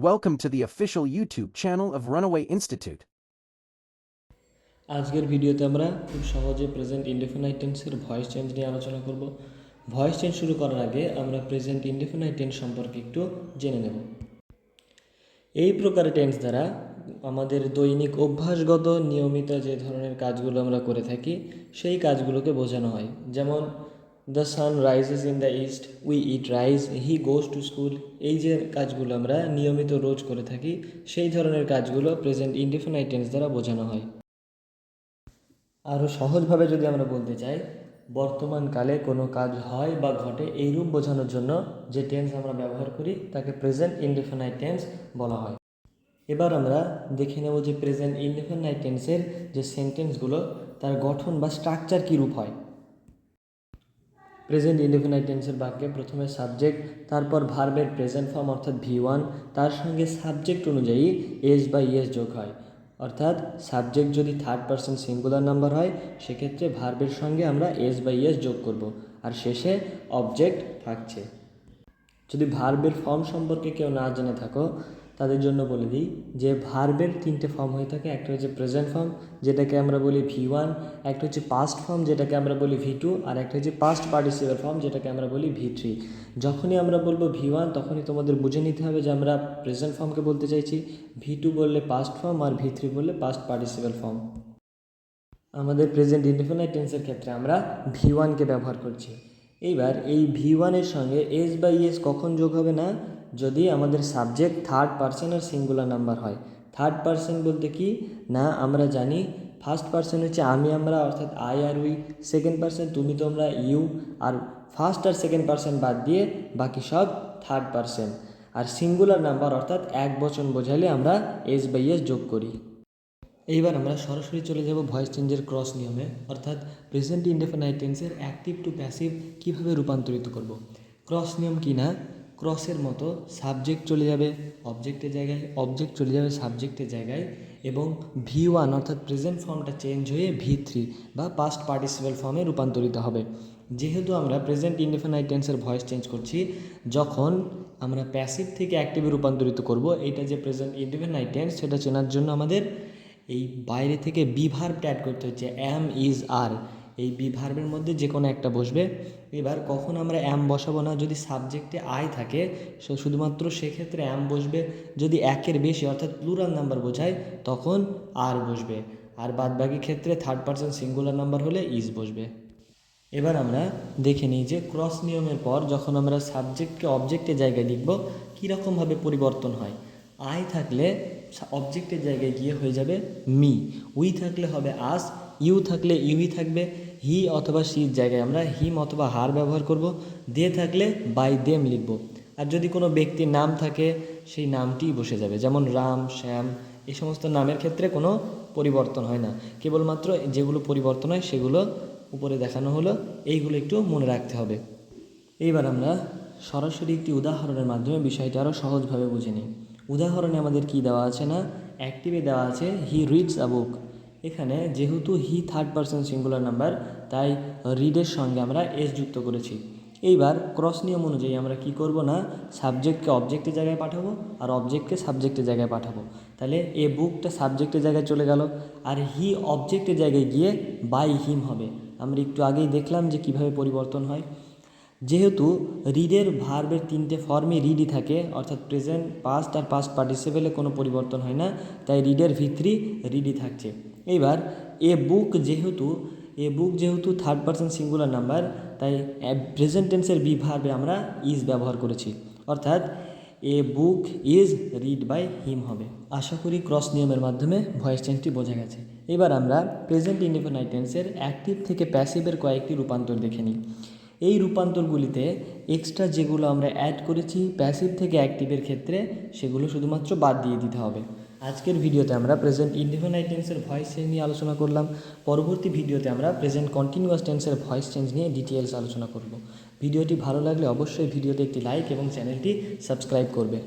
Welcome to the official YouTube channel of Runaway Institute. আজকের ভিডিওতে আমরা খুব সহজে প্রেজেন্ট ইনডেফিনাইট টেন্সের ভয়েস চেঞ্জ নিয়ে আলোচনা করব। ভয়েস চেঞ্জ শুরু করার আগে আমরা প্রেজেন্ট ইনডেফিনাইট টেন্স সম্পর্কে একটু জেনে নেব। এই প্রকারের টেন্স দ্বারা আমাদের দৈনিক অভ্যাসগত নিয়মিত যে ধরনের কাজগুলো আমরা করে থাকি সেই কাজগুলোকে বোঝানো হয়। যেমন the sun rises in the east, we eat rice, he goes to school. এই যে কাজগুলো আমরা নিয়মিত রোজ করে থাকি সেই ধরনের কাজগুলো প্রেজেন্ট ইনডেফিনাইট টেন্স দ্বারা বোঝানো হয়। আরও সহজভাবে যদি আমরা বলতে চাই, বর্তমানকালে কোনো কাজ হয় বা ঘটে এইরূপ বোঝানোর জন্য যে টেন্স আমরা ব্যবহার করি তাকে প্রেজেন্ট ইনডেফিনাইট টেন্স বলা হয়। এবার আমরা দেখে নেব যে প্রেজেন্ট ইনডেফিনাইট টেন্সের যে সেন্টেন্সগুলো তার গঠন বা স্ট্রাকচার কী রূপ হয়। প্রেজেন্ট ইনডেফিনাইট টেন্সের বাক্যে প্রথমে সাবজেক্ট, তারপর ভার্বের প্রেজেন্ট ফর্ম অর্থাৎ V1, তার সঙ্গে সাবজেক্ট অনুযায়ী এস বা ইএস যোগ হয়। অর্থাৎ সাবজেক্ট যদি থার্ড পারসন সিঙ্গুলার নাম্বার হয় সেক্ষেত্রে ভার্বের সঙ্গে আমরা এস বা ইএস যোগ করব, আর শেষে অবজেক্ট থাকছে। যদি ভার্বের ফর্ম সম্পর্কে কেউ না জেনে থাকো তাদের জন্য বলে দিই যে ভার্বের তিনটে ফর্ম হয়ে থাকে। একটা হচ্ছে প্রেজেন্ট ফর্ম যেটাকে আমরা বলি V1, একটা হচ্ছে পাস্ট ফর্ম যেটাকে আমরা বলি V2, আর একটা হচ্ছে পাস্ট পার্টিসিপল ফর্ম যেটাকে আমরা বলি V3। যখনই আমরা বলবো V1 তখনই তোমাদের বুঝে নিতে হবে যে আমরা প্রেজেন্ট ফর্মকে বলতে চাইছি, V2 বললে পাস্ট ফর্ম, আর V3 বললে পাস্ট পার্টিসিপল ফর্ম। আমাদের প্রেজেন্ট ইনডেফিনাইট টেন্সের ক্ষেত্রে আমরা V1কে ব্যবহার করছি। এইবার এই V1-এর সঙ্গে এস বা ইএস কখন যোগ হবে না, যদি আমাদের সাবজেক্ট থার্ড পারসন আর সিঙ্গুলার নাম্বার হয়। থার্ড পারসন বলতে কি না, আমরা জানি ফার্স্ট পারসন হচ্ছে আমি আমরা অর্থাৎ আই আর উই, সেকেন্ড পারসন তুমি তোমরা ইউ, আর ফার্স্ট আর সেকেন্ড পারসন বাদ দিয়ে বাকি সব থার্ড পারসন। আর সিঙ্গুলার নাম্বার অর্থাৎ এক বচন বোঝালে আমরা এস বা ইএস যোগ করি। এইবার আমরা সরাসরি চলে যাব ভয়েস চেঞ্জের ক্রস নিয়মে, অর্থাৎ প্রেজেন্ট ইনডেফিনাইট টেন্সের অ্যাক্টিভ টু প্যাসিভ কীভাবে রূপান্তরিত করব। ক্রস নিয়ম কি না, ক্রসের মতো সাবজেক্ট চলে যাবে অবজেক্টের জায়গায়, অবজেক্ট চলে যাবে সাবজেক্টের জায়গায়, এবং V1 অর্থাৎ প্রেজেন্ট ফর্মটা চেঞ্জ হয়ে V3 বা পাস্ট পার্টিসিপল ফর্মে রূপান্তরিত হবে। যেহেতু আমরা প্রেজেন্ট ইনডেফিনাইট টেন্সের ভয়েস চেঞ্জ করছি, যখন আমরা প্যাসিভ থেকে অ্যাক্টিভে রূপান্তরিত করব, এটা যে প্রেজেন্ট ইনডেফিনাইট টেন্স সেটা চেনার জন্য আমাদের এই বাইরে থেকে বি ভার্বটা অ্যাড করতে হচ্ছে, অ্যাম, ইজ, আর। এই বি ভার্বের মধ্যে যে কোনো একটা বসবে। এবার কখন আমরা অ্যাম বসাবো না, যদি সাবজেক্টে আই থাকে শুধুমাত্র সেক্ষেত্রে অ্যাম বসবে। যদি একের বেশি অর্থাৎ প্লুরাল নাম্বার বোঝায় তখন আর বসবে, আর বাদবাকি ক্ষেত্রে থার্ড পারসন সিঙ্গুলার নাম্বার হলে ইজ বসবে। এবার আমরা দেখে নিই যে ক্রস নিয়মের পর যখন আমরা সাবজেক্টকে অবজেক্টের জায়গায় লিখব কীরকমভাবে পরিবর্তন হয়। আই থাকলে অবজেক্টের জায়গায় গিয়ে হয়ে যাবে মি, উই থাকলে হবে আস, ইউ থাকলে ইউই থাকবে, হি অথবা সির জায়গায় আমরা হিম অথবা হার ব্যবহার করব, দে থাকলে বাই দেম লিখব। আর যদি কোনো ব্যক্তির নাম থাকে সেই নামটিই বসে যাবে, যেমন রাম, শ্যাম, এই সমস্ত নামের ক্ষেত্রে কোনো পরিবর্তন হয় না। কেবলমাত্র যেগুলো পরিবর্তন হয় সেগুলো উপরে দেখানো হলো, এইগুলো একটু মনে রাখতে হবে। এইবার আমরা সরাসরি একটি উদাহরণের মাধ্যমে বিষয়টা আরও সহজভাবে বুঝে নিই। উদাহরণে আমাদের কি দেওয়া আছে না, অ্যাক্টিভে দেওয়া আছে হি রিডস আ বুক। এখানে যেহেতু he third person singular number তাই রিডের সঙ্গে আমরা এস যুক্ত করেছি। এইবার ক্রস নিয়ম অনুযায়ী আমরা কি করব না, সাবজেক্টকে অবজেক্টের জায়গায় পাঠাবো আর অবজেক্টকে সাবজেক্টের জায়গায় পাঠাবো। তাহলে এ বুকটা সাবজেক্টের জায়গায় চলে গেল, আর হি অবজেক্টের জায়গায় গিয়ে বাই হিম হবে। আমরা একটু আগেই দেখলাম যে কিভাবে পরিবর্তন হয়। যেহেতু রিডের ভার্বের তিনটে ফর্মে রিডই থাকে, অর্থাৎ প্রেজেন্ট, পাস্ট আর পাস্ট পার্টিসিপেলে কোনো পরিবর্তন হয় না, তাই রিডের V3 রিডই থাকছে। এইবার এ বুক যেহেতু থার্ড পারসন সিঙ্গুলার নাম্বার তাই প্রেজেন্ট টেন্সের বি ভার্বে আমরা ইজ ব্যবহার করেছি, অর্থাৎ a book is read by him হবে। আশা করি ক্রস নিয়মের মাধ্যমে ভয়েস চেঞ্জটি বোঝা গেছে। এবার আমরা প্রেজেন্ট ইনডেফিনাইট টেন্সের অ্যাক্টিভ থেকে প্যাসিভের কয়েকটি রূপান্তর দেখে নিই। এই রূপান্তরগুলিতে এক্সট্রা যেগুলো আমরা অ্যাড করেছি প্যাসিভ থেকে অ্যাক্টিভের ক্ষেত্রে সেগুলো শুধুমাত্র বাদ দিয়ে দিতে হবে। আজকের ভিডিওতে আমরা প্রেজেন্ট ইনডেফিনাইট টেন্সের ভয়েস চেঞ্জ নিয়ে আলোচনা করলাম। পরবর্তী ভিডিওতে আমরা প্রেজেন্ট কন্টিনিউয়াস টেন্সের ভয়েস চেঞ্জ নিয়ে ডিটেলস আলোচনা করব। ভিডিওটি ভালো লাগলে অবশ্যই ভিডিওতে একটি লাইক এবং চ্যানেলটি সাবস্ক্রাইব করবে।